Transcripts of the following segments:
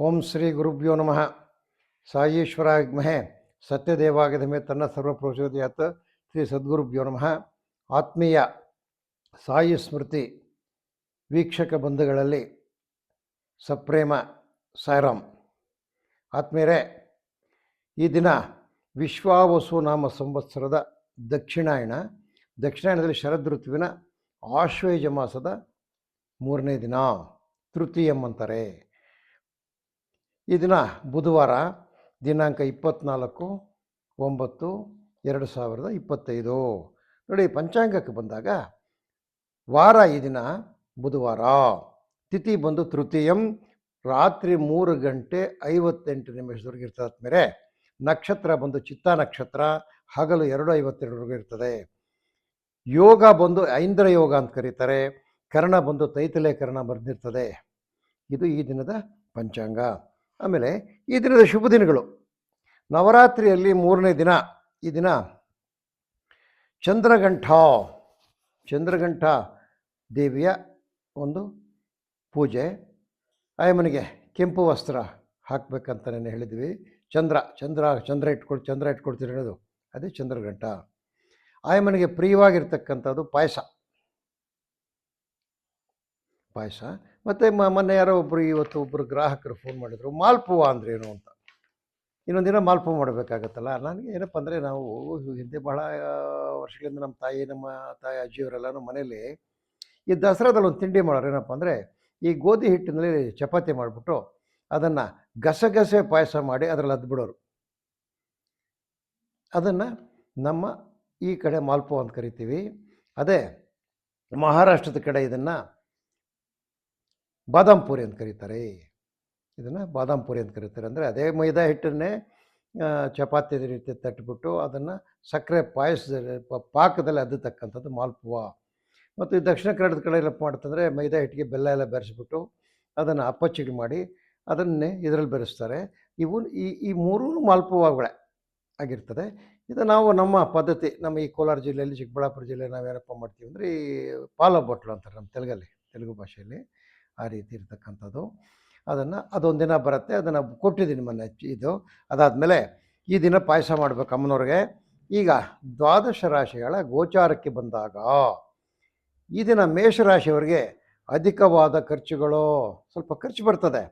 ಓಂ ಶ್ರೀ ಗುರುಭ್ಯೋ ನಮಃ. ಸಾಯೀಶ್ವರಾಯ ವಿದ್ಮಹೇ ಸತ್ಯದೇವಾಯ ಧೀಮಹಿ ತನ್ನ ಸರ್ವಪ್ರಚೋದಯಾತ್. ಶ್ರೀ ಸದ್ಗುರುಭ್ಯೋ ನಮಃ. ಆತ್ಮೀಯ ಸಾಯಿ ಸ್ಮೃತಿ ವೀಕ್ಷಕ ಬಂಧುಗಳಲ್ಲಿ ಸಪ್ರೇಮ ಸಾಯಿರಾಮ್. ಆತ್ಮೀಯರೇ, ಈ ದಿನ ವಿಶ್ವಾವಸು ನಾಮ ಸಂವತ್ಸರದ ದಕ್ಷಿಣಾಯನದಲ್ಲಿ ಶರದ್ ಋತುವಿನ ಆಶ್ವೇಜ ಮಾಸದ 3ನೇ ದಿನ, ತೃತೀಯಂ ಅಂತಾರೆ. ಈ ದಿನ ಬುಧವಾರ, ದಿನಾಂಕ 24/9/2025. ನೋಡಿ, ಪಂಚಾಂಗಕ್ಕೆ ಬಂದಾಗ ವಾರ ಈ ದಿನ ಬುಧವಾರ, ತಿಥಿ ಬಂದು ತೃತೀಯಂ, ರಾತ್ರಿ 3:58 ಇರ್ತದೆ. ಮೇಲೆ ನಕ್ಷತ್ರ ಬಂದು ಚಿತ್ತಾ ನಕ್ಷತ್ರ, ಹಗಲು 2:52 ಇರ್ತದೆ. ಯೋಗ ಬಂದು ಐಂದ್ರ ಯೋಗ ಅಂತ ಕರೀತಾರೆ. ಕರ್ಣ ಬಂದು ತೈತಲೆ ಕರ್ಣ ಬರೆದಿರ್ತದೆ. ಇದು ಈ ದಿನದ ಪಂಚಾಂಗ. ಆಮೇಲೆ ಈ ದಿನದ ಶುಭ ದಿನಗಳು: ನವರಾತ್ರಿಯಲ್ಲಿ 3ನೇ ದಿನ, ಈ ದಿನ ಚಂದ್ರಘಂಟ ದೇವಿಯ ಒಂದು ಪೂಜೆ. ಆಯಮ್ಮನಿಗೆ ಕೆಂಪು ವಸ್ತ್ರ ಹಾಕಬೇಕಂತ ನಾನು ಹೇಳಿದ್ವಿ. ಚಂದ್ರ ಇಟ್ಕೊಳ್ತೀರಿ ಹೇಳೋದು, ಅದೇ ಚಂದ್ರಘಂಟ. ಆಯಮ್ಮನಿಗೆ ಪ್ರಿಯವಾಗಿರ್ತಕ್ಕಂಥದ್ದು ಪಾಯಸ. ಮತ್ತು ಮೊನ್ನೆ ಯಾರೋ ಒಬ್ಬರು ಗ್ರಾಹಕರು ಫೋನ್ ಮಾಡಿದರು, ಮಾಲ್ಪುವ ಅಂದ್ರೇನು ಅಂತ. ಇನ್ನೊಂದು ದಿನ ಮಾಲ್ಪುವ ಮಾಡಬೇಕಾಗತ್ತಲ್ಲ. ನನಗೆ ಏನಪ್ಪ ಅಂದರೆ, ನಾವು ಹಿಂದೆ ಬಹಳ ವರ್ಷಗಳಿಂದ ನಮ್ಮ ತಾಯಿ ಅಜ್ಜಿಯವರೆಲ್ಲನೂ ಮನೇಲಿ ಈ ದಸರಾದಲ್ಲಿ ಒಂದು ತಿಂಡಿ ಮಾಡೋರು. ಏನಪ್ಪ ಅಂದರೆ, ಈ ಗೋಧಿ ಹಿಟ್ಟಿನಲ್ಲಿ ಚಪಾತಿ ಮಾಡಿಬಿಟ್ಟು ಅದನ್ನು ಗಸಗಸೆ ಪಾಯಸ ಮಾಡಿ ಅದರಲ್ಲಿ ಅದ್ಬಿಡೋರು. ಅದನ್ನು ನಮ್ಮ ಈ ಕಡೆ ಮಾಲ್ಪುವ ಅಂತ ಕರಿತೀವಿ. ಅದೇ ಮಹಾರಾಷ್ಟ್ರದ ಕಡೆ ಇದನ್ನು ಬಾದಾಮ್ ಪೂರಿ ಅಂತ ಕರೀತಾರೆ. ಅಂದರೆ ಅದೇ ಮೈದಾ ಹಿಟ್ಟನ್ನೇ ಚಪಾತಿ ರೀತಿ ತಟ್ಟಿಬಿಟ್ಟು ಅದನ್ನು ಸಕ್ಕರೆ ಪಾಕದಲ್ಲಿ ಅದ್ದತಕ್ಕಂಥದ್ದು ಮಾಲ್ಪುವ. ಮತ್ತು ಈ ದಕ್ಷಿಣ ಕನ್ನಡದ ಕಡೆ ಏನಪ್ಪ ಮಾಡ್ತಂದರೆ, ಮೈದಾ ಹಿಟ್ಟಿಗೆ ಬೆಲ್ಲ ಎಲ್ಲ ಬೆರೆಸ್ಬಿಟ್ಟು ಅದನ್ನು ಅಪ್ಪಚ್ಚಿಗೆ ಮಾಡಿ ಅದನ್ನೇ ಇದರಲ್ಲಿ ಬೆರೆಸ್ತಾರೆ. ಈ ಮೂರೂ ಮಾಲ್ಪುವಗಳೇ ಆಗಿರ್ತದೆ. ಇದು ನಾವು ನಮ್ಮ ಪದ್ಧತಿ, ನಮ್ಮ ಈ ಕೋಲಾರ ಜಿಲ್ಲೆಯಲ್ಲಿ, ಚಿಕ್ಕಬಳ್ಳಾಪುರ ಜಿಲ್ಲೆಯಲ್ಲಿ ನಾವೇನಪ್ಪ ಮಾಡ್ತೀವಿ ಅಂದರೆ, ಈ ಪಾಲ ಬಟ್ಲು ಅಂತಾರೆ ನಮ್ಮ ತೆಲುಗು ಭಾಷೆಯಲ್ಲಿ. ಆ ರೀತಿ ಇರ್ತಕ್ಕಂಥದ್ದು. ಅದೊಂದು ದಿನ ಬರುತ್ತೆ, ಅದನ್ನು ಕೊಟ್ಟಿದ್ದೀನಿ ಮೊನ್ನೆ. ಅದಾದಮೇಲೆ ಈ ದಿನ ಪಾಯಸ ಮಾಡಬೇಕು ಅಮ್ಮನವ್ರಿಗೆ. ಈಗ ದ್ವಾದಶ ರಾಶಿಗಳ ಗೋಚಾರಕ್ಕೆ ಬಂದಾಗ ಈ ದಿನ ಮೇಷರಾಶಿಯವರಿಗೆ ಅಧಿಕವಾದ ಖರ್ಚುಗಳು, ಸ್ವಲ್ಪ ಖರ್ಚು ಬರ್ತದೆ.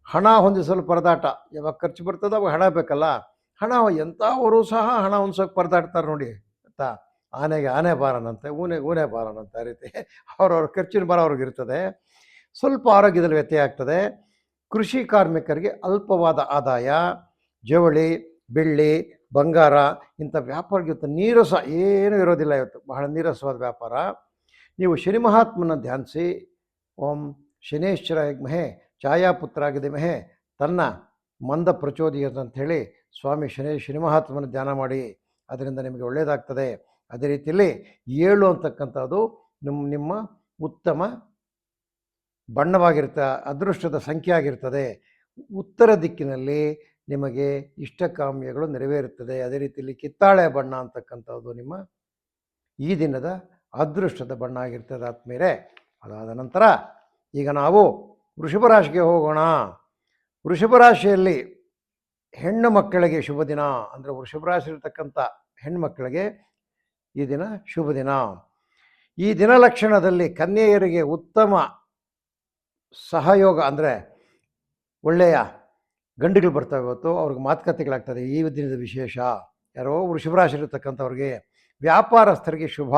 ಹಣ ಹೊಂದಿಸಲು ಪರದಾಟ. ಯಾವಾಗ ಖರ್ಚು ಬರ್ತದೆ ಅವಾಗ ಹಣ ಬೇಕಲ್ಲ. ಹಣ ಎಂಥವರು ಸಹ ಹಣ ಹೊಂದಿಸೋಕೆ ಪರದಾಡ್ತಾರೆ ನೋಡಿ. ಆನೆಗೆ ಆನೆ ಬಾರನಂತೆ, ಊನೆ ಬಾರನಂತೆ. ಆ ರೀತಿ ಅವ್ರವ್ರ ಖರ್ಚಿನ ಭಾರ ಅವ್ರಿಗಿರ್ತದೆ. ಸ್ವಲ್ಪ ಆರೋಗ್ಯದಲ್ಲಿ ವ್ಯತ್ಯಯ ಆಗ್ತದೆ. ಕೃಷಿ ಕಾರ್ಮಿಕರಿಗೆ ಅಲ್ಪವಾದ ಆದಾಯ. ಜವಳಿ, ಬೆಳ್ಳಿ, ಬಂಗಾರ ಇಂಥ ವ್ಯಾಪಾರಕ್ಕೆ ಇವತ್ತು ನೀರಸ ಏನೂ ಇರೋದಿಲ್ಲ. ಇವತ್ತು ಬಹಳ ನೀರಸವಾದ ವ್ಯಾಪಾರ. ನೀವು ಶನಿ ಮಹಾತ್ಮನ ಧ್ಯಾನಿಸಿ, ಓಂ ಶನೇಶ್ವರಾಯ ವಿದ್ಮಹೇ ಛಾಯಾಪುತ್ರಾಯ ಧೀಮಹಿ ತನ್ನ ಮಂದ ಪ್ರಚೋದಯಾತ್ ಅಂತ ಹೇಳಿ ಸ್ವಾಮಿ ಶನಿ ಮಹಾತ್ಮನ ಧ್ಯಾನ ಮಾಡಿ. ಅದರಿಂದ ನಿಮಗೆ ಒಳ್ಳೆಯದಾಗ್ತದೆ. ಅದೇ ರೀತಿಯಲ್ಲಿ 7 ಅಂತಕ್ಕಂಥದ್ದು ನಿಮ್ಮ ಉತ್ತಮ ಬಣ್ಣವಾಗಿರುತ್ತೆ, ಅದೃಷ್ಟದ ಸಂಖ್ಯೆ ಆಗಿರ್ತದೆ. ಉತ್ತರ ದಿಕ್ಕಿನಲ್ಲಿ ನಿಮಗೆ ಇಷ್ಟಕಾಮ್ಯಗಳು ನೆರವೇರುತ್ತದೆ. ಅದೇ ರೀತಿಯಲ್ಲಿ ಕಿತ್ತಾಳೆ ಬಣ್ಣ ಅಂತಕ್ಕಂಥದ್ದು ನಿಮ್ಮ ಈ ದಿನದ ಅದೃಷ್ಟದ ಬಣ್ಣ ಆಗಿರ್ತದೆ. ಆದ್ಮೇಲೆ ಅದಾದ ನಂತರ ಈಗ ನಾವು ವೃಷಭ ರಾಶಿಗೆ ಹೋಗೋಣ. ವೃಷಭ ರಾಶಿಯಲ್ಲಿ ಹೆಣ್ಣು ಮಕ್ಕಳಿಗೆ ಶುಭ ದಿನ. ಅಂದರೆ ವೃಷಭ ರಾಶಿ ಇರ್ತಕ್ಕಂಥ ಹೆಣ್ಮಕ್ಕಳಿಗೆ ಈ ದಿನ ಶುಭ ದಿನ. ಈ ದಿನ ಲಕ್ಷಣದಲ್ಲಿ ಕನ್ಯೆಯರಿಗೆ ಉತ್ತಮ ಸಹಯೋಗ, ಅಂದರೆ ಒಳ್ಳೆಯ ಗಂಡುಗಳು ಬರ್ತವೆ. ಇವತ್ತು ಅವ್ರಿಗೆ ಮಾತುಕತೆಗಳಾಗ್ತದೆ. ಈ ದಿನದ ವಿಶೇಷ. ಯಾರೋ ವೃಷಭ ರಾಶಿ ಇರತಕ್ಕಂಥವ್ರಿಗೆ, ವ್ಯಾಪಾರಸ್ಥರಿಗೆ ಶುಭ.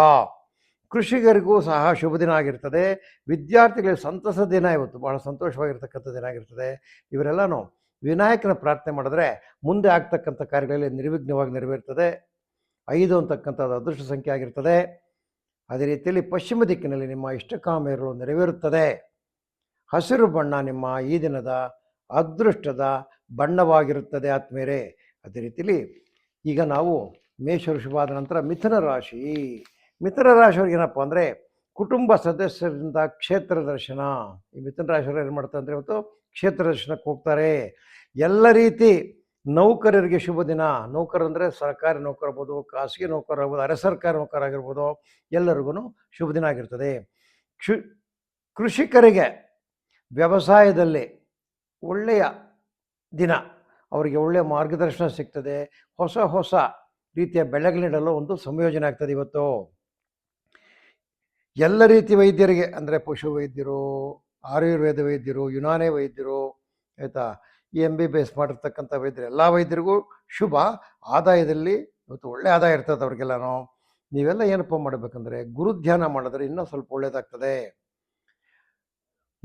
ಕೃಷಿಕರಿಗೂ ಸಹ ಶುಭ ದಿನ ಆಗಿರ್ತದೆ. ವಿದ್ಯಾರ್ಥಿಗಳಿಗೆ ಸಂತಸ ದಿನ. ಇವತ್ತು ಬಹಳ ಸಂತೋಷವಾಗಿರ್ತಕ್ಕಂಥ ದಿನ ಆಗಿರ್ತದೆ. ಇವರೆಲ್ಲನೂ ವಿನಾಯಕನ ಪ್ರಾರ್ಥನೆ ಮಾಡಿದ್ರೆ ಮುಂದೆ ಆಗ್ತಕ್ಕಂಥ ಕಾರ್ಯಗಳಲ್ಲಿ ನಿರ್ವಿಘ್ನವಾಗಿ ನೆರವೇರ್ತದೆ. 5 ಅಂತಕ್ಕಂಥದ್ದು ಅದೃಷ್ಟ ಸಂಖ್ಯೆ ಆಗಿರ್ತದೆ. ಅದೇ ರೀತಿಯಲ್ಲಿ ಪಶ್ಚಿಮ ದಿಕ್ಕಿನಲ್ಲಿ ನಿಮ್ಮ ಇಷ್ಟಕಾಮ್ಯಗಳು ನೆರವೇರುತ್ತದೆ. ಹಸಿರು ಬಣ್ಣ ನಿಮ್ಮ ಈ ದಿನದ ಅದೃಷ್ಟದ ಬಣ್ಣವಾಗಿರುತ್ತದೆ ಆತ್ಮೇರೆ. ಅದೇ ರೀತಿಯಲ್ಲಿ ಈಗ ನಾವು ಮೇಷ ವೃಷಭಾದ ನಂತರ ಮಿಥುನ ರಾಶಿಯವ್ರಿಗೆ ಏನಪ್ಪ ಅಂದರೆ, ಕುಟುಂಬ ಸದಸ್ಯರಿಂದ ಕ್ಷೇತ್ರ ದರ್ಶನ. ಈ ಮಿಥುನ ರಾಶಿಯವರು ಏನು ಮಾಡ್ತಾರೆ ಅಂದರೆ, ಇವತ್ತು ಕ್ಷೇತ್ರ ದರ್ಶನಕ್ಕೆ ಹೋಗ್ತಾರೆ. ಎಲ್ಲ ರೀತಿ ನೌಕರರಿಗೆ ಶುಭ ದಿನ. ನೌಕರಂದರೆ ಸರ್ಕಾರಿ ನೌಕರ ಆಗ್ಬೋದು, ಖಾಸಗಿ ನೌಕರ ಆಗ್ಬೋದು, ಅರೆ ಸರ್ಕಾರಿ ನೌಕರ ಆಗಿರ್ಬೋದು, ಎಲ್ಲರಿಗೂ ಶುಭ ದಿನ ಆಗಿರ್ತದೆ. ಕೃಷಿಕರಿಗೆ ವ್ಯವಸಾಯದಲ್ಲಿ ಒಳ್ಳೆಯ ದಿನ. ಅವರಿಗೆ ಒಳ್ಳೆಯ ಮಾರ್ಗದರ್ಶನ ಸಿಗ್ತದೆ. ಹೊಸ ಹೊಸ ರೀತಿಯ ಬೆಳೆಗಳನ್ನಿಡಲು ಒಂದು ಸಂಯೋಜನೆ ಆಗ್ತದೆ ಇವತ್ತು. ಎಲ್ಲ ರೀತಿ ವೈದ್ಯರಿಗೆ ಅಂದರೆ ಪಶು ವೈದ್ಯರು, ಆಯುರ್ವೇದ ವೈದ್ಯರು, ಯುನಾನಿ ವೈದ್ಯರು, ಆಯಿತಾ, MBBS ಮಾಡಿರ್ತಕ್ಕಂಥ ವೈದ್ಯರು, ಎಲ್ಲ ವೈದ್ಯರಿಗೂ ಶುಭ. ಆದಾಯದಲ್ಲಿ ಇವತ್ತು ಒಳ್ಳೆ ಆದಾಯ ಇರ್ತದೆ ಅವ್ರಿಗೆಲ್ಲನೂ. ನೀವೆಲ್ಲ ಏನಪ್ಪ ಮಾಡಬೇಕಂದ್ರೆ ಗುರುಧ್ಯಾನ ಮಾಡಿದ್ರೆ ಇನ್ನೂ ಸ್ವಲ್ಪ ಒಳ್ಳೆಯದಾಗ್ತದೆ.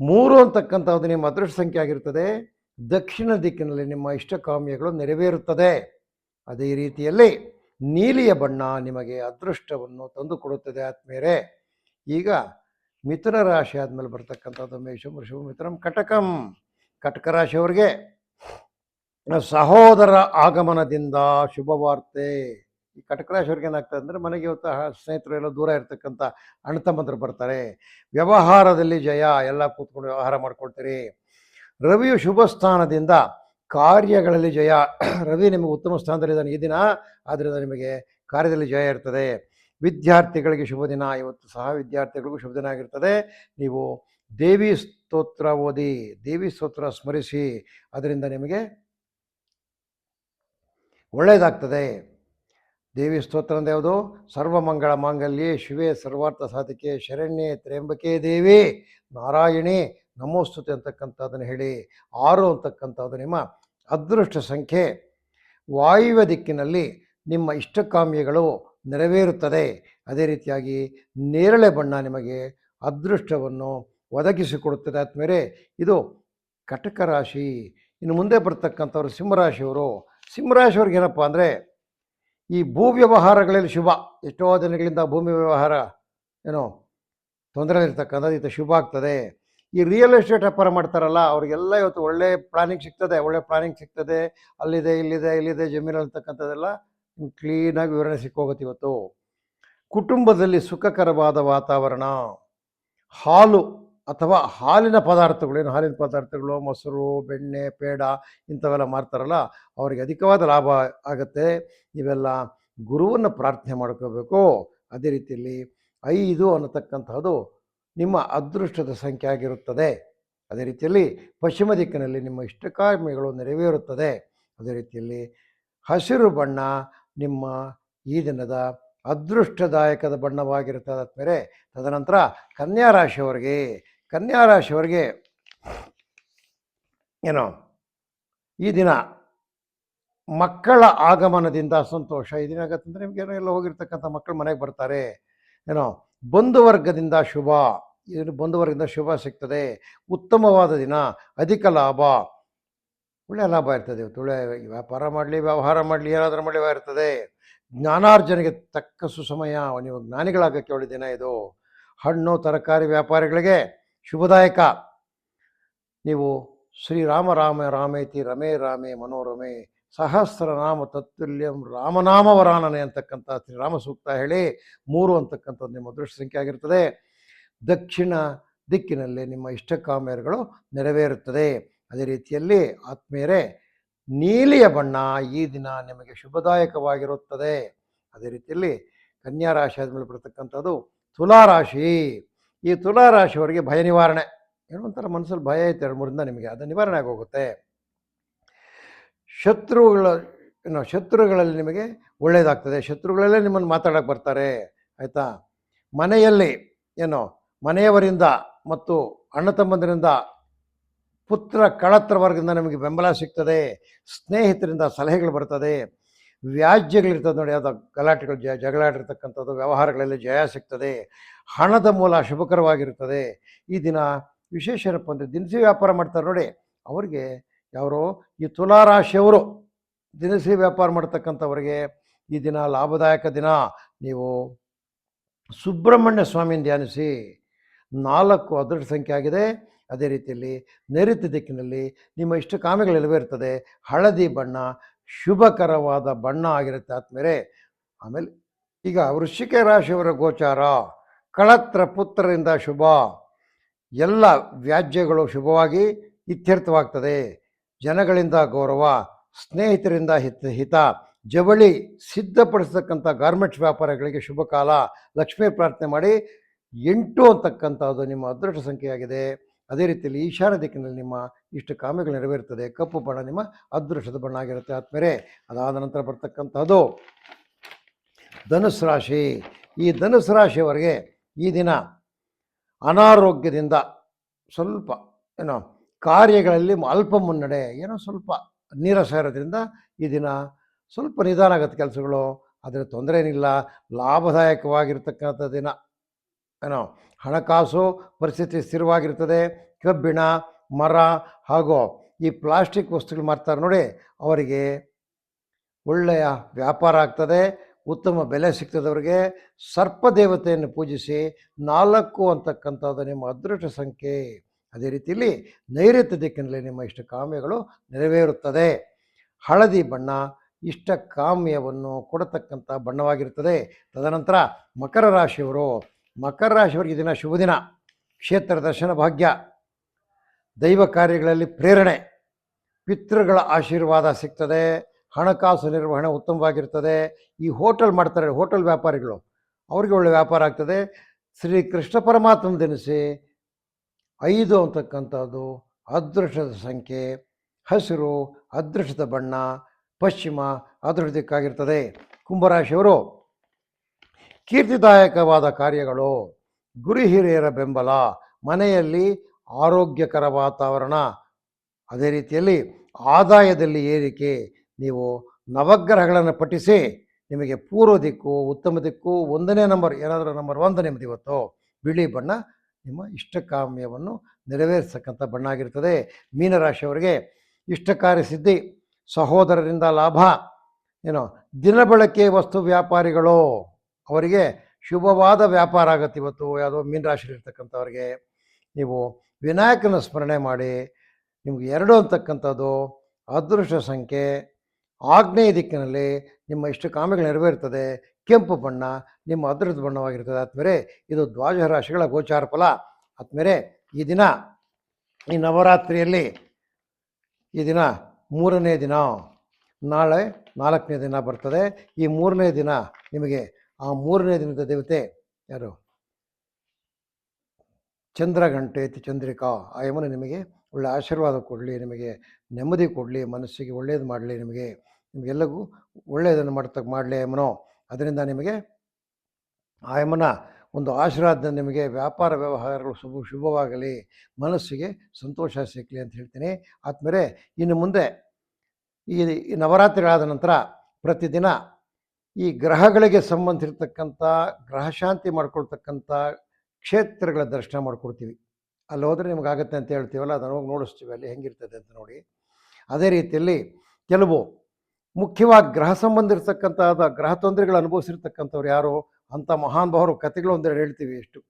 3 ಅಂತಕ್ಕಂಥದ್ದು ನಿಮ್ಮ ಅದೃಷ್ಟ ಸಂಖ್ಯೆ ಆಗಿರ್ತದೆ. ದಕ್ಷಿಣ ದಿಕ್ಕಿನಲ್ಲಿ ನಿಮ್ಮ ಇಷ್ಟಕಾಮ್ಯಗಳು ನೆರವೇರುತ್ತದೆ. ಅದೇ ರೀತಿಯಲ್ಲಿ ನೀಲಿಯ ಬಣ್ಣ ನಿಮಗೆ ಅದೃಷ್ಟವನ್ನು ತಂದುಕೊಡುತ್ತದೆ ಆತ್ಮೀಯರೇ. ಈಗ ಮಿಥುನ ರಾಶಿ ಆದಮೇಲೆ ಬರ್ತಕ್ಕಂಥದ್ದು ಮೇಷಂ, ವೃಷಭ, ಮಿಥುನಂ, ಕಟಕಂ. ಕಟಕ ರಾಶಿಯವರಿಗೆ ಸಹೋದರ ಆಗಮನದಿಂದ ಶುಭವಾರ್ತೆ. ಈ ಕಟಕ ರಾಶಿಯವ್ರಿಗೆ ಏನಾಗ್ತದೆ ಅಂದರೆ ಮನೆಗೆ ಇವತ್ತು ಸ್ನೇಹಿತರು ಎಲ್ಲ ದೂರ ಇರ್ತಕ್ಕಂಥ ಅಣ್ಣ ತಮ್ಮಂದರು ಬರ್ತಾರೆ. ವ್ಯವಹಾರದಲ್ಲಿ ಜಯ, ಎಲ್ಲ ಕೂತ್ಕೊಂಡು ವ್ಯವಹಾರ ಮಾಡ್ಕೊಳ್ತೀರಿ. ರವಿಯು ಶುಭ ಸ್ಥಾನದಿಂದ ಕಾರ್ಯಗಳಲ್ಲಿ ಜಯ. ರವಿ ನಿಮಗೆ ಉತ್ತಮ ಸ್ಥಾನದಲ್ಲಿದ್ದಾನೆ ಈ ದಿನ, ಆದ್ದರಿಂದ ನಿಮಗೆ ಕಾರ್ಯದಲ್ಲಿ ಜಯ ಇರ್ತದೆ. ವಿದ್ಯಾರ್ಥಿಗಳಿಗೆ ಶುಭ ದಿನ. ಇವತ್ತು ಸಹ ವಿದ್ಯಾರ್ಥಿಗಳಿಗೂ ಶುಭ ದಿನ ಆಗಿರ್ತದೆ. ನೀವು ದೇವಿ ಸ್ತೋತ್ರ ಓದಿ, ದೇವಿ ಸ್ತೋತ್ರ ಸ್ಮರಿಸಿ, ಅದರಿಂದ ನಿಮಗೆ ಒಳ್ಳೆಯದಾಗ್ತದೆ. ದೇವಿ ಸ್ತೋತ್ರ ಅಂದರೆ ಯಾವುದು? ಸರ್ವಮಂಗಳ ಮಾಂಗಲ್ಯೆ ಶಿವೆ ಸರ್ವಾರ್ಥ ಸಾಧಿಕೆ ಶರಣ್ಯೆ ತ್ರ್ಯಂಬಕೆ ದೇವಿ ನಾರಾಯಣಿ ನಮೋಸ್ತುತಿ ಅಂತಕ್ಕಂಥದ್ದನ್ನು ಹೇಳಿ. 6 ಅಂತಕ್ಕಂಥದ್ದು ನಿಮ್ಮ ಅದೃಷ್ಟ ಸಂಖ್ಯೆ. ವಾಯುವ್ಯ ದಿಕ್ಕಿನಲ್ಲಿ ನಿಮ್ಮ ಇಷ್ಟಕಾಮ್ಯಗಳು ನೆರವೇರುತ್ತದೆ. ಅದೇ ರೀತಿಯಾಗಿ ನೇರಳೆ ಬಣ್ಣ ನಿಮಗೆ ಅದೃಷ್ಟವನ್ನು ಒದಗಿಸಿಕೊಡುತ್ತದೆ ಆದ್ಮೇಲೆ. ಇದು ಕಟಕ ರಾಶಿ. ಇನ್ನು ಮುಂದೆ ಬರ್ತಕ್ಕಂಥವ್ರು ಸಿಂಹರಾಶಿಯವರು. ಸಿಂಹರಾಶಿಯವ್ರಿಗೆ ಏನಪ್ಪ ಅಂದರೆ ಈ ಭೂ ವ್ಯವಹಾರಗಳಲ್ಲಿ ಶುಭ. ಎಷ್ಟೋ ದಿನಗಳಿಂದ ಭೂಮಿ ವ್ಯವಹಾರ ಏನೋ ತೊಂದರೆ ಇರ್ತಕ್ಕಂಥದ್ದು ಇದು ಶುಭ ಆಗ್ತದೆ. ಈ ರಿಯಲ್ ಎಸ್ಟೇಟ್ ವ್ಯಾಪಾರ ಮಾಡ್ತಾರಲ್ಲ ಅವ್ರಿಗೆಲ್ಲ ಇವತ್ತು ಒಳ್ಳೆ ಪ್ಲಾನಿಂಗ್ ಸಿಗ್ತದೆ. ಅಲ್ಲಿದೆ ಇಲ್ಲಿದೆ ಜಮೀನು ಅಂತಕ್ಕಂಥದ್ದೆಲ್ಲ ಕ್ಲೀನಾಗಿ ವಿವರಣೆ ಸಿಕ್ಕೋಗುತ್ತೆ ಇವತ್ತು. ಕುಟುಂಬದಲ್ಲಿ ಸುಖಕರವಾದ ವಾತಾವರಣ. ಹಾಲು ಅಥವಾ ಹಾಲಿನ ಪದಾರ್ಥಗಳು, ಮೊಸರು, ಬೆಣ್ಣೆ, ಪೇಡ ಇಂಥವೆಲ್ಲ ಮಾರ್ತಾರಲ್ಲ ಅವರಿಗೆ ಅಧಿಕವಾದ ಲಾಭ ಆಗುತ್ತೆ. ಇವೆಲ್ಲ ಗುರುವನ್ನು ಪ್ರಾರ್ಥನೆ ಮಾಡ್ಕೋಬೇಕು. ಅದೇ ರೀತಿಯಲ್ಲಿ 5 ಅನ್ನತಕ್ಕಂಥದ್ದು ನಿಮ್ಮ ಅದೃಷ್ಟದ ಸಂಖ್ಯೆ ಆಗಿರುತ್ತದೆ. ಅದೇ ರೀತಿಯಲ್ಲಿ ಪಶ್ಚಿಮ ದಿಕ್ಕಿನಲ್ಲಿ ನಿಮ್ಮ ಇಷ್ಟಕಾಮ್ಯಗಳು ನೆರವೇರುತ್ತದೆ. ಅದೇ ರೀತಿಯಲ್ಲಿ ಹಸಿರು ಬಣ್ಣ ನಿಮ್ಮ ಈ ದಿನದ ಅದೃಷ್ಟದಾಯಕದ ಬಣ್ಣವಾಗಿರುತ್ತದೆ ಆದ್ಮೇಲೆ. ತದನಂತರ ಕನ್ಯಾ ರಾಶಿಯವರಿಗೆ ಏನೋ ಈ ದಿನ ಮಕ್ಕಳ ಆಗಮನದಿಂದ ಸಂತೋಷ. ಈ ದಿನ ಆಗತ್ತಂದರೆ ನಿಮಗೇನೋ ಎಲ್ಲ ಹೋಗಿರ್ತಕ್ಕಂಥ ಮಕ್ಕಳು ಮನೆಗೆ ಬರ್ತಾರೆ. ಏನೋ ಬಂಧುವರ್ಗದಿಂದ ಶುಭ. ಇದನ್ನು ಬಂಧುವರ್ಗದಿಂದ ಶುಭ ಸಿಗ್ತದೆ. ಉತ್ತಮವಾದ ದಿನ, ಅಧಿಕ ಲಾಭ, ಒಳ್ಳೆಯ ಲಾಭ ಇರ್ತದೆ. ಒಳ್ಳೆಯ ವ್ಯಾಪಾರ ಮಾಡಲಿ, ವ್ಯವಹಾರ ಮಾಡಲಿ, ಏನಾದರೂ ಮಾಡಲಿ ಇರ್ತದೆ. ಜ್ಞಾನಾರ್ಜನೆಗೆ ತಕ್ಕ ಸುಸಮಯ. ನೀವು ಜ್ಞಾನಿಗಳಾಗಕ್ಕೆ ಒಳ್ಳೆ ದಿನ ಇದು. ಹಣ್ಣು ತರಕಾರಿ ವ್ಯಾಪಾರಿಗಳಿಗೆ ಶುಭದಾಯಕ. ನೀವು ಶ್ರೀರಾಮ ರಾಮ ರಾಮೇತಿ ರಮೇ ರಾಮೇ ಮನೋರಮೆ ಸಹಸ್ರನಾಮ ತತ್ತುಲ್ಯಂ ರಾಮನಾಮವರಾನನೆ ಅಂತಕ್ಕಂಥ ಶ್ರೀರಾಮ ಸೂಕ್ತ ಹೇಳಿ 3 ಅಂತಕ್ಕಂಥದ್ದು ನಿಮ್ಮ ಅದೃಷ್ಟ ಸಂಖ್ಯೆ ಆಗಿರ್ತದೆ. ದಕ್ಷಿಣ ದಿಕ್ಕಿನಲ್ಲಿ ನಿಮ್ಮ ಇಷ್ಟಕಾಮ್ಯಗಳು ನೆರವೇರುತ್ತದೆ. ಅದೇ ರೀತಿಯಲ್ಲಿ ಆತ್ಮೀಯರೇ ನೀಲಿಯ ಬಣ್ಣ ಈ ದಿನ ನಿಮಗೆ ಶುಭದಾಯಕವಾಗಿರುತ್ತದೆ. ಅದೇ ರೀತಿಯಲ್ಲಿ ಕನ್ಯಾ ರಾಶಿ ಆದಮೇಲೆ ಬರ್ತಕ್ಕಂಥದ್ದು ತುಲಾರಾಶಿ. ಈ ತುಲಾರಾಶಿಯವರಿಗೆ ಭಯ ನಿವಾರಣೆ. ಏನೋ ಒಂಥರ ಮನಸ್ಸಲ್ಲಿ ಭಯ ಐತೆ 2-3 ನಿಮಗೆ, ಅದು ನಿವಾರಣೆ ಆಗೋಗುತ್ತೆ. ಶತ್ರುಗಳಲ್ಲಿ ನಿಮಗೆ ಒಳ್ಳೆಯದಾಗ್ತದೆ. ಶತ್ರುಗಳಲ್ಲೇ ನಿಮ್ಮನ್ನು ಮಾತಾಡೋಕ್ಕೆ ಬರ್ತಾರೆ, ಆಯಿತಾ. ಮನೆಯಲ್ಲಿ ಮನೆಯವರಿಂದ ಮತ್ತು ಅಣ್ಣ ತಮ್ಮಂದಿರಿಂದ, ಪುತ್ರ ಕಳತ್ರ ವರ್ಗದಿಂದ ನಿಮಗೆ ಬೆಂಬಲ ಸಿಗ್ತದೆ. ಸ್ನೇಹಿತರಿಂದ ಸಲಹೆಗಳು ಬರ್ತದೆ. ವ್ಯಾಜ್ಯಗಳಿರ್ತದೆ ನೋಡಿ, ಅದು ಗಲಾಟೆಗಳು ಜಗಳಾಡಿರ್ತಕ್ಕಂಥದ್ದು, ವ್ಯವಹಾರಗಳಲ್ಲಿ ಜಯ ಸಿಗ್ತದೆ. ಹಣದ ಮೂಲ ಶುಭಕರವಾಗಿರ್ತದೆ. ಈ ದಿನ ವಿಶೇಷ ಏನಪ್ಪ ಅಂದರೆ ದಿನಸಿ ವ್ಯಾಪಾರ ಮಾಡ್ತಾರೆ ನೋಡಿ, ಅವರಿಗೆ ಯಾರೋ ಈ ತುಲಾರಾಶಿಯವರು ದಿನಸಿ ವ್ಯಾಪಾರ ಮಾಡ್ತಕ್ಕಂಥವ್ರಿಗೆ ಈ ದಿನ ಲಾಭದಾಯಕ ದಿನ. ನೀವು ಸುಬ್ರಹ್ಮಣ್ಯ ಸ್ವಾಮಿಯನ್ನು ಧ್ಯಾನಿಸಿ. 4 ಅದೃಷ್ಟ ಸಂಖ್ಯೆ ಆಗಿದೆ. ಅದೇ ರೀತಿಯಲ್ಲಿ ನೈಋತ್ಯ ದಿಕ್ಕಿನಲ್ಲಿ ನಿಮ್ಮ ಇಷ್ಟಕಾಮ್ಯಗಳು ನೆರವೇರ್ತದೆ. ಹಳದಿ ಬಣ್ಣ ಶುಭಕರವಾದ ಬಣ್ಣ ಆಗಿರುತ್ತೆ ಆದ್ಮೇಲೆ. ಆಮೇಲೆ ಈಗ ವೃಶ್ಚಿಕ ರಾಶಿಯವರ ಗೋಚಾರ. ಕಳತ್ರ ಪುತ್ರರಿಂದ ಶುಭ. ಎಲ್ಲ ವ್ಯಾಜ್ಯಗಳು ಶುಭವಾಗಿ ಇತ್ಯರ್ಥವಾಗ್ತದೆ. ಜನಗಳಿಂದ ಗೌರವ, ಸ್ನೇಹಿತರಿಂದ ಹಿತ. ಜವಳಿ ಸಿದ್ಧಪಡಿಸ್ತಕ್ಕಂಥ ಗಾರ್ಮೆಂಟ್ಸ್ ವ್ಯಾಪಾರಗಳಿಗೆ ಶುಭ ಕಾಲ. ಲಕ್ಷ್ಮೀ ಪ್ರಾರ್ಥನೆ ಮಾಡಿ. 8 ಅಂತಕ್ಕಂಥದ್ದು ನಿಮ್ಮ ಅದೃಷ್ಟ ಸಂಖ್ಯೆಯಾಗಿದೆ. ಅದೇ ರೀತಿಯಲ್ಲಿ ಈಶಾನ್ಯ ದಿಕ್ಕಿನಲ್ಲಿ ನಿಮ್ಮ ಇಷ್ಟ ಕಾಮ್ಯಗಳು ನೆರವೇರುತ್ತದೆ. ಕಪ್ಪು ಬಣ್ಣ ನಿಮ್ಮ ಅದೃಷ್ಟದ ಬಣ್ಣ ಆಗಿರುತ್ತೆ ಆದ್ಮೇಲೆ. ಅದಾದ ನಂತರ ಬರ್ತಕ್ಕಂಥದ್ದು ಧನುಸ್ಸು ರಾಶಿ. ಈ ಧನುಸ್ಸು ರಾಶಿಯವರೆಗೆ ಈ ದಿನ ಅನಾರೋಗ್ಯದಿಂದ ಸ್ವಲ್ಪ ಕಾರ್ಯಗಳಲ್ಲಿ ಅಲ್ಪ ಮುನ್ನಡೆ, ಸ್ವಲ್ಪ ನೀರಸ ಇರೋದ್ರಿಂದ ಈ ದಿನ ಸ್ವಲ್ಪ ನಿಧಾನ ಆಗುತ್ತೆ ಕೆಲಸಗಳು. ಆದರೆ ತೊಂದರೆ ಏನಿಲ್ಲ, ಲಾಭದಾಯಕವಾಗಿರ್ತಕ್ಕಂಥ ದಿನ. ಹಣಕಾಸು ಪರಿಸ್ಥಿತಿ ಸ್ಥಿರವಾಗಿರ್ತದೆ. ಕಬ್ಬಿಣ, ಮರ ಹಾಗೂ ಈ ಪ್ಲಾಸ್ಟಿಕ್ ವಸ್ತುಗಳು ಮಾರ್ತಾರೆ ನೋಡಿ, ಅವರಿಗೆ ಒಳ್ಳೆಯ ವ್ಯಾಪಾರ ಆಗ್ತದೆ, ಉತ್ತಮ ಬೆಲೆ ಸಿಗ್ತದೆ ಅವರಿಗೆ. ಸರ್ಪ ದೇವತೆಯನ್ನು ಪೂಜಿಸಿ 4 ಅಂತಕ್ಕಂಥದ್ದು ನಿಮ್ಮ ಅದೃಷ್ಟ ಸಂಖ್ಯೆ. ಅದೇ ರೀತಿಯಲ್ಲಿ ನೈಋತ್ಯ ದಿಕ್ಕಿನಲ್ಲಿ ನಿಮ್ಮ ಇಷ್ಟ ಕಾಮ್ಯಗಳು ನೆರವೇರುತ್ತದೆ. ಹಳದಿ ಬಣ್ಣ ಇಷ್ಟ ಕಾಮ್ಯವನ್ನು ಕೊಡತಕ್ಕಂಥ ಬಣ್ಣವಾಗಿರುತ್ತದೆ. ತದನಂತರ ಮಕರ ರಾಶಿಯವರಿಗೆ ದಿನ ಶುಭ ದಿನ. ಕ್ಷೇತ್ರ ದರ್ಶನ ಭಾಗ್ಯ, ದೈವ ಕಾರ್ಯಗಳಲ್ಲಿ ಪ್ರೇರಣೆ, ಪಿತೃಗಳ ಆಶೀರ್ವಾದ ಸಿಗ್ತದೆ. ಹಣಕಾಸು ನಿರ್ವಹಣೆ ಉತ್ತಮವಾಗಿರ್ತದೆ. ಈ ಹೋಟೆಲ್ ಮಾಡ್ತಾರೆ, ಹೋಟೆಲ್ ವ್ಯಾಪಾರಿಗಳು, ಅವರಿಗೆ ಒಳ್ಳೆ ವ್ಯಾಪಾರ ಆಗ್ತದೆ. ಶ್ರೀ ಕೃಷ್ಣ ಪರಮಾತ್ಮನ ದಿನಸಿ 5 ಅಂತಕ್ಕಂಥದ್ದು ಅದೃಷ್ಟದ ಸಂಖ್ಯೆ. ಹಸಿರು ಅದೃಷ್ಟದ ಬಣ್ಣ, ಪಶ್ಚಿಮ ಅದೃಷ್ಟ ದಿಕ್ಕಾಗಿರ್ತದೆ. ಕುಂಭರಾಶಿಯವರು ಕೀರ್ತಿದಾಯಕವಾದ ಕಾರ್ಯಗಳು, ಗುರು ಹಿರಿಯರ ಬೆಂಬಲ, ಮನೆಯಲ್ಲಿ ಆರೋಗ್ಯಕರ ವಾತಾವರಣ, ಅದೇ ರೀತಿಯಲ್ಲಿ ಆದಾಯದಲ್ಲಿ ಏರಿಕೆ. ನೀವು ನವಗ್ರಹಗಳನ್ನು ಪಠಿಸಿ ನಿಮಗೆ ಪೂರ್ವ ದಿಕ್ಕು, ಉತ್ತಮ ದಿಕ್ಕು, 1ನೇ ನಂಬರ್, ಏನಾದರೂ ನಂಬರ್ 1 ನಿಮ್ಮದು ಇವತ್ತು. ಬಿಳಿ ಬಣ್ಣ ನಿಮ್ಮ ಇಷ್ಟಕಾಮ್ಯವನ್ನು ನೆರವೇರಿಸತಕ್ಕಂಥ ಬಣ್ಣ ಆಗಿರ್ತದೆ. ಮೀನರಾಶಿಯವರಿಗೆ ಇಷ್ಟಕಾರ್ಯ ಸಿದ್ಧಿ, ಸಹೋದರರಿಂದ ಲಾಭ. ದಿನಬಳಕೆ ವಸ್ತು ವ್ಯಾಪಾರಿಗಳು, ಅವರಿಗೆ ಶುಭವಾದ ವ್ಯಾಪಾರ ಆಗುತ್ತೆ ಇವತ್ತು. ಯಾವುದೋ ಮೀನರಾಶಿಯಲ್ಲಿರ್ತಕ್ಕಂಥವ್ರಿಗೆ ನೀವು ವಿನಾಯಕನ ಸ್ಮರಣೆ ಮಾಡಿ. ನಿಮಗೆ 2 ಅಂತಕ್ಕಂಥದ್ದು ಅದೃಷ್ಟ ಸಂಖ್ಯೆ. ಆಗ್ನೇಯ ದಿಕ್ಕಿನಲ್ಲಿ ನಿಮ್ಮ ಇಷ್ಟ ಕಾಮ್ಯಗಳು ನೆರವೇರ್ತದೆ. ಕೆಂಪು ಬಣ್ಣ ನಿಮ್ಮ ಅದೃಷ್ಟದ ಬಣ್ಣವಾಗಿರ್ತದೆ. ಆದ್ಮೇಲೆ ಇದು ದ್ವಾದಶ ರಾಶಿಗಳ ಗೋಚಾರ ಫಲ. ಆದ್ಮೇಲೆ ಈ ದಿನ, ಈ ನವರಾತ್ರಿಯಲ್ಲಿ ಈ ದಿನ 3ನೇ ದಿನ, ನಾಳೆ 4ನೇ ದಿನ ಬರ್ತದೆ. ಈ 3ನೇ ದಿನ ನಿಮಗೆ ಆ 3ನೇ ದಿನದ ದೇವತೆ ಯಾರು? ಚಂದ್ರಗಂಟೆ ಚಂದ್ರಿಕಾ. ಆ ಯಮನು ನಿಮಗೆ ಒಳ್ಳೆ ಆಶೀರ್ವಾದ ಕೊಡಲಿ, ನಿಮಗೆ ನೆಮ್ಮದಿ ಕೊಡಲಿ, ಮನಸ್ಸಿಗೆ ಒಳ್ಳೆಯದು ಮಾಡಲಿ, ನಿಮಗೆಲ್ಲಗೂ ಒಳ್ಳೆಯದನ್ನು ಮಾಡಲಿ ಯಮನು. ಅದರಿಂದ ನಿಮಗೆ ಆ ಯಮನ ಒಂದು ಆಶೀರ್ವಾದ, ನಿಮಗೆ ವ್ಯಾಪಾರ ವ್ಯವಹಾರಗಳು ಶುಭವಾಗಲಿ, ಮನಸ್ಸಿಗೆ ಸಂತೋಷ ಸಿಗಲಿ ಅಂತ ಹೇಳ್ತೀನಿ. ಆದಮೇಲೆ ಇನ್ನು ಮುಂದೆ ಈ ನವರಾತ್ರಿಗಳಾದ ನಂತರ ಪ್ರತಿದಿನ ಈ ಗ್ರಹಗಳಿಗೆ ಸಂಬಂಧಿಸಿರ್ತಕ್ಕಂಥ ಗ್ರಹಶಾಂತಿ ಮಾಡ್ಕೊಳ್ತಕ್ಕಂಥ ಕ್ಷೇತ್ರಗಳ ದರ್ಶನ ಮಾಡ್ಕೊಡ್ತೀವಿ. ಅಲ್ಲಿ ಹೋದರೆ ನಿಮಗಾಗತ್ತೆ ಅಂತ ಹೇಳ್ತೀವಲ್ಲ, ಅದನ್ನು ಹೋಗಿ ನೋಡಿಸ್ತೀವಿ, ಅಲ್ಲಿ ಹೆಂಗಿರ್ತದೆ ಅಂತ ನೋಡಿ. ಅದೇ ರೀತಿಯಲ್ಲಿ ಕೆಲವು ಮುಖ್ಯವಾಗಿ ಗ್ರಹ ಸಂಬಂಧ ಇರ್ತಕ್ಕಂಥದ್ದು, ಗ್ರಹ ತೊಂದರೆಗಳು ಅನುಭವಿಸಿರ್ತಕ್ಕಂಥವ್ರು ಯಾರು ಅಂಥ ಮಹಾನ್ ಭಾವರು ಕಥೆಗಳು ಒಂದೆರಡು ಹೇಳ್ತೀವಿ. ಎಷ್ಟು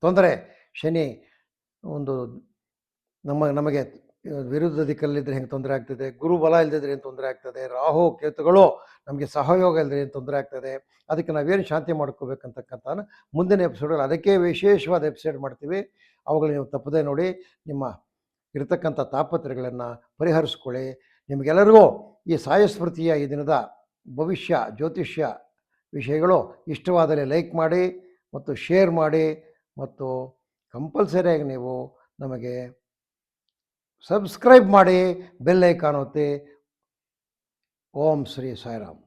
ತೊಂದರೆ, ಶನಿ ಒಂದು ನಮಗೆ ವಿರುದ್ಧ ದಿಕ್ಕಲ್ಲಿದ್ದರೆ ಹೆಂಗೆ ತೊಂದರೆ ಆಗ್ತದೆ, ಗುರು ಬಲ ಇಲ್ಲದಿದ್ರೆ ಏನು ತೊಂದರೆ ಆಗ್ತದೆ, ರಾಹು ಕೇತುಗಳು ನಮಗೆ ಸಹಯೋಗ ಇಲ್ಲದ್ರೆ ಏನು ತೊಂದರೆ ಆಗ್ತದೆ, ಅದಕ್ಕೆ ನಾವೇನು ಶಾಂತಿ ಮಾಡ್ಕೋಬೇಕಂತಕ್ಕಂಥ ಮುಂದಿನ ಎಪಿಸೋಡಲ್ಲಿ ಅದಕ್ಕೆ ವಿಶೇಷವಾದ ಎಪಿಸೋಡ್ ಮಾಡ್ತೀವಿ. ಅವುಗಳು ನೀವು ತಪ್ಪದೇ ನೋಡಿ, ನಿಮ್ಮ ಇರತಕ್ಕಂಥ ತಾಪತ್ರಗಳನ್ನು ಪರಿಹರಿಸ್ಕೊಳ್ಳಿ. ನಿಮಗೆಲ್ಲರಿಗೂ ಈ ಸಾಯಸ್ಮೃತಿಯ ಈ ದಿನದ ಭವಿಷ್ಯ ಜ್ಯೋತಿಷ್ಯ ವಿಷಯಗಳು ಇಷ್ಟವಾದಲ್ಲಿ ಲೈಕ್ ಮಾಡಿ ಮತ್ತು ಶೇರ್ ಮಾಡಿ, ಮತ್ತು ಕಂಪಲ್ಸರಿಯಾಗಿ ನೀವು ನಮಗೆ ಸಬ್ಸ್ಕ್ರೈಬ್ ಮಾಡಿ, ಬೆಲ್ ಐಕಾನ್ ಒತ್ತಿ. ಓಂ ಶ್ರೀ ಸಾಯಿರಾಮ್.